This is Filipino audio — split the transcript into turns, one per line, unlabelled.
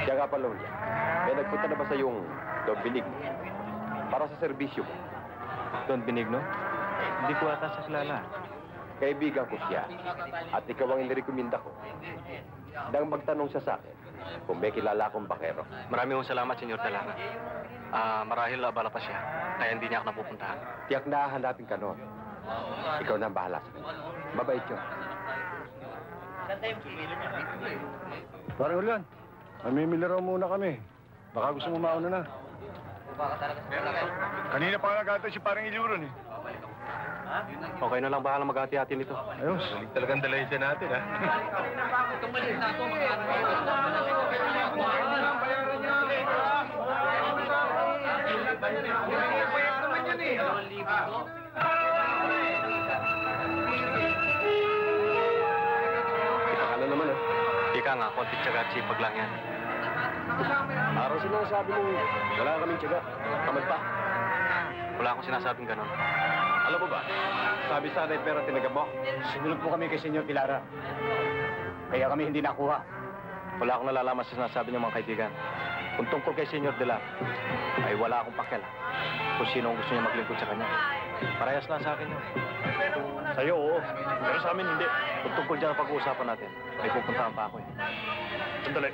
Siya nga pala, Julia. May nagpunta na ba sa yung Don Benigno? Para sa serbisyo mo.
Don Benigno? Hindi ko ata sa kilala.
Kaibigan ko siya. At ikaw ang inirekomenda ko. Nang magtanong siya sa akin kung may kilala akong bakero.
Maraming salamat, Senyor Talara. Marahil abala pa siya. Kaya hindi niya ako napupuntahan.
Tiyak na hahanapin ka noon. Ikaw na ang bahala sa kanya. Mabait yun.
Parang Julian, mamimili raw muna kami. Baka gusto mo mauna na. Kanina pa nag-atay si parang Iluron eh.
Okay na lang bahala mag-hati-hati nito.
Ayos.
Talagang dalayin siya natin, ha?
Kita ka na naman, eh.
Ika nga, konti tiyaga at sipag lang yan.
Araw sinasabi mo, wala kaming tiyaga. Tamad pa.
Wala akong sinasabing ganun.
Alam mo ba, sabi sana yung pera tinagam mo.
Sinulog po kami kay Senyor Pilara. Kaya kami hindi nakuha.
Wala akong nalalaman sa sinasabi niya mga kaibigan. Kung tungkol kay Senyor Dela, ay wala akong pakialam kung sino ang gusto niya maglingkod sa kanya. Parehas lang sa akin yun.
Sa'yo, oo. Pero sa amin, hindi.
Kung tungkol dyan ang pag-uusapan natin, may pupuntahan pa ako eh.
Sandali.